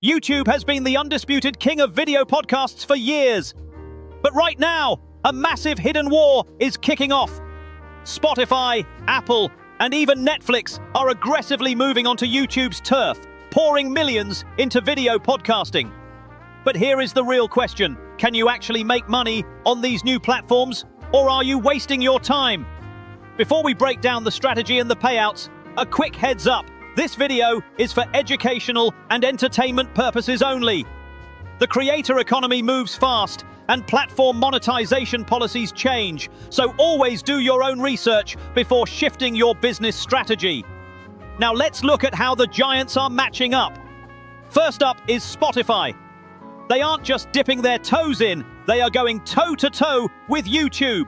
YouTube has been the undisputed king of video podcasts for years. But right now, a massive hidden war is kicking off. Spotify, Apple, and even Netflix are aggressively moving onto YouTube's turf, pouring millions into video podcasting. But here is the real question. Can you actually make money on these new platforms, or are you wasting your time? Before we break down the strategy and the payouts, a quick heads up. This video is for educational and entertainment purposes only. The creator economy moves fast and platform monetization policies change, so always do your own research before shifting your business strategy. Now let's look at how the giants are matching up. First up is Spotify. They aren't just dipping their toes in, they are going toe-to-toe with YouTube.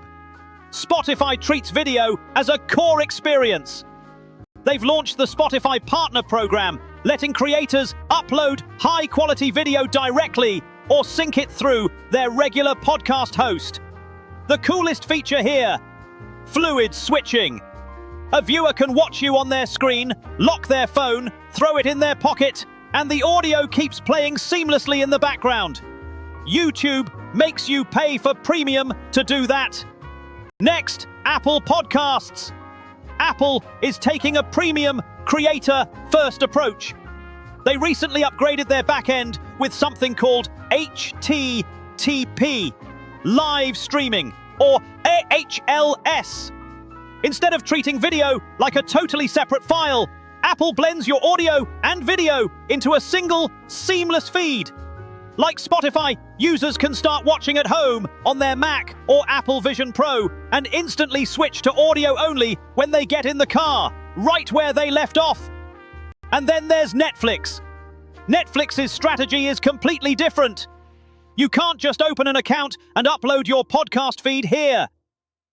Spotify treats video as a core experience. They've launched the Spotify Partner Program, letting creators upload high-quality video directly or sync it through their regular podcast host. The coolest feature here: fluid switching. A viewer can watch you on their screen, lock their phone, throw it in their pocket, and the audio keeps playing seamlessly in the background. YouTube makes you pay for premium to do that. Next, Apple Podcasts. Apple is taking a premium, creator-first approach. They recently upgraded their backend with something called HTTP, live streaming, or HLS. Instead of treating video like a totally separate file, Apple blends your audio and video into a single, seamless feed. Like Spotify, users can start watching at home on their Mac or Apple Vision Pro and instantly switch to audio only when they get in the car, right where they left off. And then there's Netflix. Netflix's strategy is completely different. You can't just open an account and upload your podcast feed here.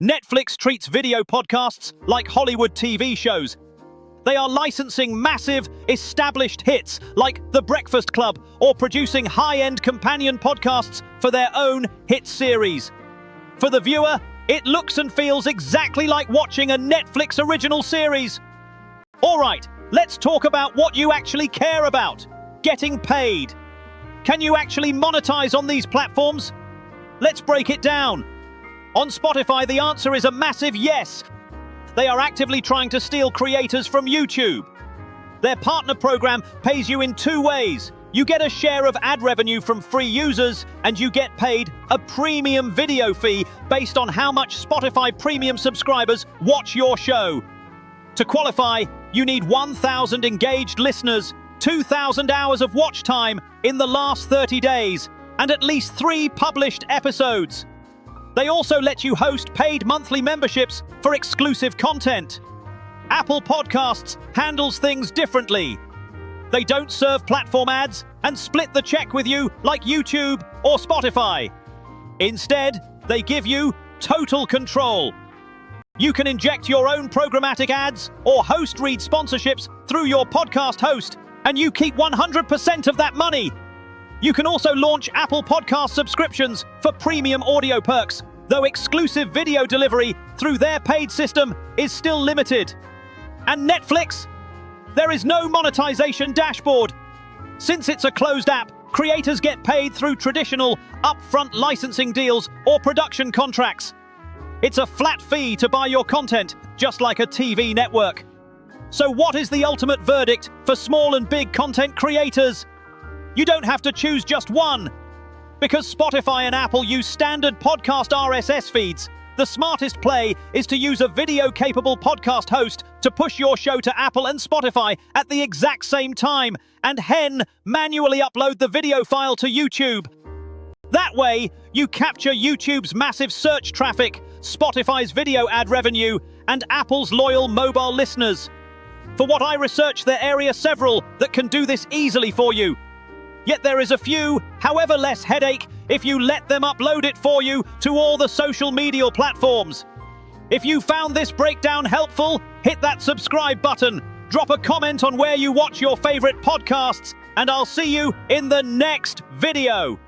Netflix treats video podcasts like Hollywood TV shows. They are licensing massive, established hits like The Breakfast Club or producing high-end companion podcasts for their own hit series. For the viewer, it looks and feels exactly like watching a Netflix original series. All right, let's talk about what you actually care about: getting paid. Can you actually monetize on these platforms? Let's break it down. On Spotify, the answer is a massive yes. They are actively trying to steal creators from YouTube. Their partner program pays you in two ways. You get a share of ad revenue from free users, and you get paid a premium video fee based on how much Spotify premium subscribers watch your show. To qualify, you need 1,000 engaged listeners, 2,000 hours of watch time in the last 30 days, and at least 3 published episodes. They also let you host paid monthly memberships for exclusive content. Apple Podcasts handles things differently. They don't serve platform ads and split the check with you like YouTube or Spotify. Instead, they give you total control. You can inject your own programmatic ads or host read sponsorships through your podcast host, and you keep 100% of that money. You can also launch Apple Podcast subscriptions for premium audio perks, though exclusive video delivery through their paid system is still limited. And Netflix? There is no monetization dashboard. Since it's a closed app, creators get paid through traditional upfront licensing deals or production contracts. It's a flat fee to buy your content, just like a TV network. So what is the ultimate verdict for small and big content creators? You don't have to choose just one. Because Spotify and Apple use standard podcast RSS feeds, the smartest play is to use a video-capable podcast host to push your show to Apple and Spotify at the exact same time, and manually upload the video file to YouTube. That way, you capture YouTube's massive search traffic, Spotify's video ad revenue, and Apple's loyal mobile listeners. For what I researched, there are several that can do this easily for you. Yet there is a few, however less headache, if you let them upload it for you to all the social media platforms. If you found this breakdown helpful, hit that subscribe button, drop a comment on where you watch your favorite podcasts, and I'll see you in the next video.